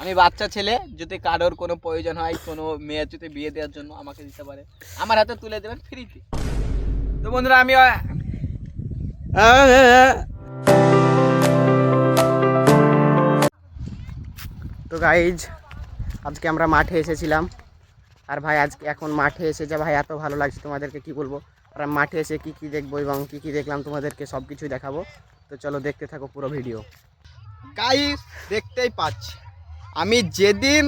আমি বাচ্চা ছেলে, যদি কারোর কোনো প্রয়োজন হয়, কোনো মেয়ে যদি বিয়ে দেওয়ার জন্য আমাকে দিতে পারে, আমার হাতে তুলে দেবেন ফ্রিতে। তো বন্ধুরা আমি তো গাইজ আজকে আমরা মাঠে এসেছিলাম, আর ভাই আজকে এখন মাঠে এসে যে ভাই এত ভালো লাগছে তোমাদেরকে কি বলবো। আর মাঠে এসে কি কি দেখবো এবং কি কি দেখলাম তোমাদেরকে সব কিছুই দেখাবো। তো চলো দেখতে থাকো পুরো ভিডিও। গাইস দেখতেই পাচ্ছি, আমি যেদিন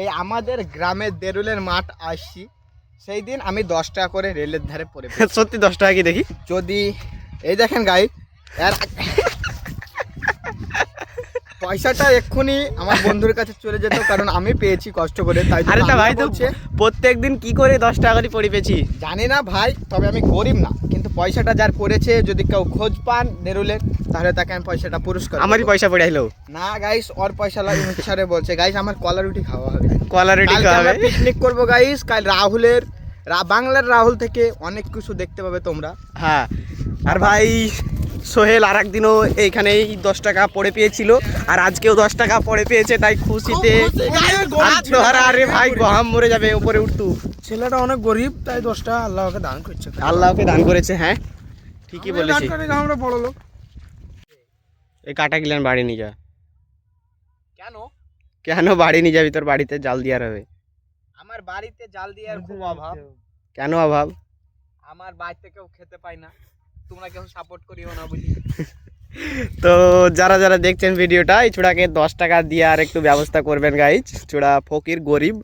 এই আমাদের গ্রামের দেরুলের মাঠ আসছি সেই দিন আমি 10 টাকা করে রেলের ধারে পড়ে পেয়েছি। সত্যি 10 টাকা কি দেখি? যদি এই দেখেন গাইস, এর পয়সাটা এক্ষুনি আমার বন্ধুর কাছে চলে যেত, কারণ আমি পেয়েছি কষ্ট করে। তাই আরে তা ভাই তো প্রত্যেকদিন কি করে 10 টাকা করে পড়ে পেয়েছি জানি না ভাই, তবে আমি গরিব না, কিন্তু পয়সাটা যার পড়েছে যদি কেউ খোঁজ পান দেরুলের, তাহলে তাকে আমি পয়সাটা পুরস্কার আমারই পয়সা পড়ে আইলো না গাইস, ওর পয়সা লাগে ইচ্ছারে বলছে। গাইস আমার কলা রুটি খাওয়া হবে, কলা রুটি খাওয়াবে, পিকনিক করবো গাইস। কাল রাহুলের বাংলার রাহুল থেকে অনেক কিছু দেখতে পাবে তোমরা। হ্যাঁ, আর ভাই সোহেল আর একদিনও এইখানেই 10 টাকা পড়ে পেয়েছিল, আর আজকেও 10 টাকা পড়ে পেয়েছে, তাই খুশিতে আরে ভাই গহাম মরে যাবে উপরে উঠতু। ছেলেটা অনেক গরিব, তাই 10 টাকা আল্লাহকে দান করছে। আল্লাহকে দান করেছে। হ্যাঁ ঠিকই বলেছি। আমরা বড় লোক। এই কাটা গিলান বাড়ি নিয়ে যা। কেন কেন বাড়ি নিয়ে যাবি? তোর বাড়িতে জাল দিয়ার হবে। আমার বাড়িতে জাল দেওয়ার খুব অভাব। কেন অভাব? আমার বাড়িতে কেউ খেতে পায় না, তোমরা কেউ সাপোর্ট করিও না বুঝি। তো যারা যারা দেখছেন ভিডিওটা, এই ছোড়াকে 10 টাকা দিয়ে আর একটু ব্যবস্থা করবেন গাইজ। ছোড়া ফকির গরিব।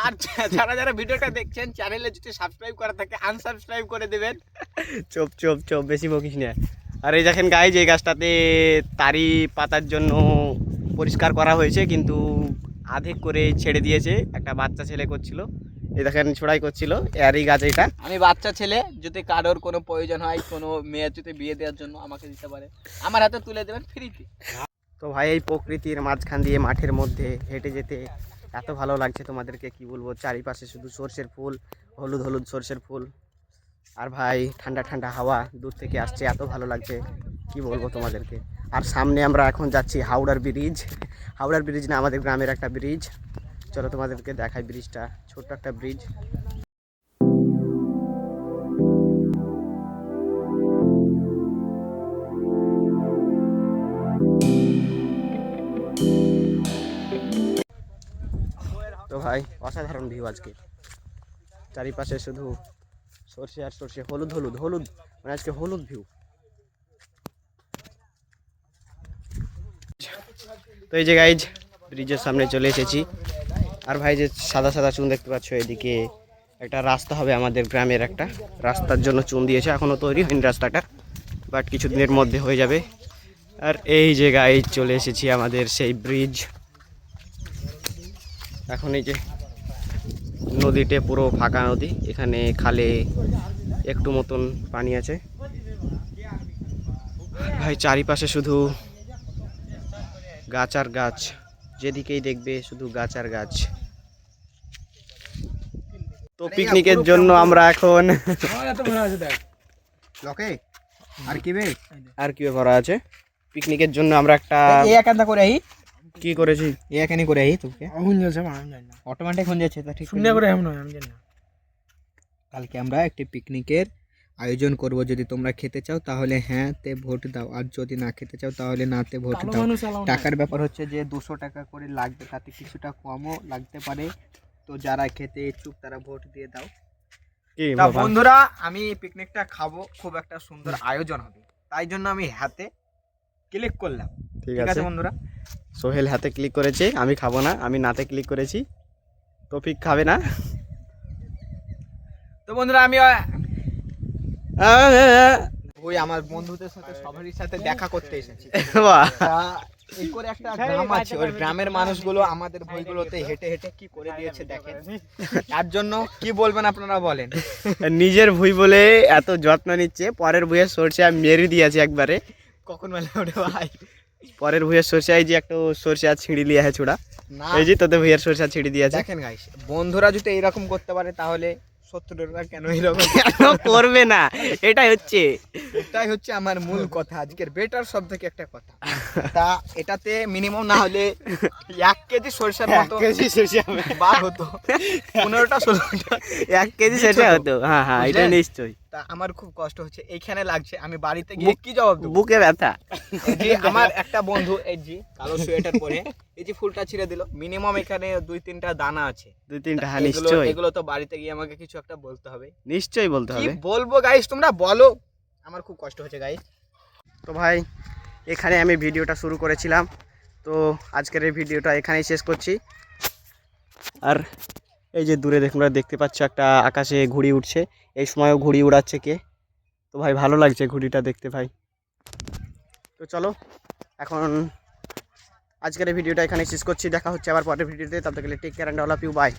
আর যারা যারা ভিডিওটা দেখছেন, চ্যানেলে যদি সাবস্ক্রাইব করা থাকে আনসাবস্ক্রাইব করে দেবেন। চোপ চোপ চোপ, বেশি বকিস না। আর এই দেখেন গাইজ, এই গাছটাতে তারি পাতার জন্য পরিষ্কার করা হয়েছে, কিন্তু আধেক করে ছেড়ে দিয়েছে। একটা বাচ্চা ছেলে করছিল, এই দেখেন ছোড়াই করছিল, এরই গাছ এটা। আমি বাচ্চা ছেলে, যদি কারোর কোনো প্রয়োজন হয়, কোনো মেয়ে যদি বিয়ে দেওয়ার জন্য আমাকে দিতে পারে, আমার হাতে তুলে দেবেন ফ্রিতে। তো ভাই এই প্রকৃতির মাঝখান দিয়ে মাঠের মধ্যে হেঁটে যেতে এত ভালো লাগছে তোমাদেরকে কি বলবো। চারিপাশে শুধু সর্ষের ফুল, হলুদ হলুদ সর্ষের ফুল, আর ভাই ঠান্ডা ঠান্ডা হাওয়া দূর থেকে আসছে, এত ভালো লাগছে কি বলবো তোমাদেরকে। আর সামনে আমরা এখন যাচ্ছি হাওড়ার ব্রিজ। হাওড়ার ব্রিজ না, আমাদের গ্রামের একটা ব্রিজ। চলো তোমাদেরকে দেখাই ব্রিজটা, ছোট্ট একটা ব্রিজ। তো ভাই অসাধারণ ভিউ আজকে, চারিপাশে শুধু সর্ষে আর সর্ষে, হলুদ হলুদ হলুদ, মানে আজকে হলুদ ভিউ। তো এই যে গাইজ ব্রিজের সামনে চলে এসেছি। আর ভাই যে সাদা সাদা চুন দেখতে পাচ্ছ, এদিকে একটা রাস্তা হবে আমাদের গ্রামের, একটা রাস্তার জন্য চুন দিয়েছে, এখনও তৈরি হয়নি রাস্তাটা, বাট কিছুদিনের মধ্যে হয়ে যাবে। আর এই যে গাইজ চলে এসেছি আমাদের সেই ব্রিজ। এখন এই যে নদীতে পুরো ফাঁকা নদী, এখানে খালে একটু মতন পানি আছে। ভাই চারিপাশে শুধু গাছ আর গাছ, যেদিকেই দেখবে শুধু গাছ আর গাছ। তো পিকনিকের জন্য আমরা এখন আর কি ভরা আছে, পিকনিকের জন্য আমরা একটা করে কি করেছি, এখানে করে তোকে আগুন জ্বলছে, আমি জানি না। অটোমেটিক হয়ে যাচ্ছে, তা ঠিক শূন্য করে এমন হয়, আমি জানি না। কালকে আমরা একটি পিকনিকের আয়োজন করব। যদি তোমরা খেতে চাও তাহলে হ্যাঁ তে ভোট দাও, আর যদি না খেতে চাও তাহলে না তে ভোট দাও। টাকার ব্যাপার হচ্ছে যে 200 টাকা করে লাগবে, তাতে কিছুটা কমও লাগতে পারে। তো যারা খেতে ইচ্ছুক তারা ভোট দিয়ে দাও। কি তা বন্ধুরা, আমি পিকনিকটা খাবো, খুব একটা সুন্দর আয়োজন হবে, তাই জন্য আমি হাতে ক্লিক করলাম। ঠিক ঠিক আছে আছে বন্ধুরা, সোহেল হাতে ক্লিক করেছে, আমি খাবো না, আমি নাতে ক্লিক করেছি, তৌফিক খাবে না। তো বন্ধুরা আমি ওই আমার বন্ধুদের সাথে সবারই সাথে দেখা করতে এসেছি। বাহ, এই করে একটা গ্রাম আছে, ওই গ্রামের মানুষগুলো আমাদের বইগুলোতে হেঁটে হেঁটে কি করে দিয়েছে দেখেন। তার জন্য কি বলবেন আপনারা বলেন। নিজের ভুই বলে এত যত্ন নিচ্ছে, পরের ভুইয়ের সরষে আমি মেরে দিয়েছি একবারে। কখন মেলা ওঠে ভাই, পরের ভুইয়ের সরষে, এই যে একটু সরষে আর ছিঁড়ি লিয়া হ্যাঁ ছোড়া, না এই যে তোদের ভুইয়ের সরষে ছিঁড়ি দিয়েছে। দেখেন গাইস, বন্ধুরা যদি এরকম করতে পারে তাহলে শত্রুরা কেন এরকম কেন করবে না, এটাই হচ্ছে। এটাই হচ্ছে আমার মূল কথা আজকের বেটার সব থেকে একটা কথা। তা এটাতে মিনিমাম না হলে 1 কেজি সরিষার মতো বার হতো, 15টা 16টা 1 কেজি সেটা হতো। হ্যাঁ হ্যাঁ, এটা বুঝলেন? নিশ্চয়ই। তা আমার খুব কষ্ট হচ্ছে, এইখানে লাগছে, আমি বাড়িতে গিয়ে কি জবাব দেবো? বুকে ব্যথা। এই যে আমার একটা বন্ধু, এই যে কালো সোয়েটার পরে এই যে ফুলটা ছিঁড়ে দিল, মিনিমাম এখানে 2-3টা দানা আছে। 2-3টা, হ্যাঁ এগুলো নিশ্চয়ই এগুলো তো বাড়িতে গিয়ে আমাকে কিছু একটা বলতে হবে। নিশ্চয়ই বলতে কি হবে। বলবো গাইস, তোমরা বলো, আমার খুব কষ্ট হচ্ছে গাইস। তো ভাই এখানে আমি ভিডিওটা শুরু করেছিলাম, তো আজকের এই ভিডিওটা এখানেই শেষ করছি। আর এই যে দূরে তোমরা দেখতে পাচ্ছ একটা আকাশে ঘুড়ি উঠছে, এই সময়ও ঘুড়ি উড়াচ্ছে কে, তো ভাই ভালো লাগছে ঘুড়িটা দেখতে ভাই। তো চলো এখন আজকের এই ভিডিওটা এখানে শেষ করছি, দেখা হচ্ছে আবার পরের ভিডিওতে, ততক্ষণ take care and all of you, by.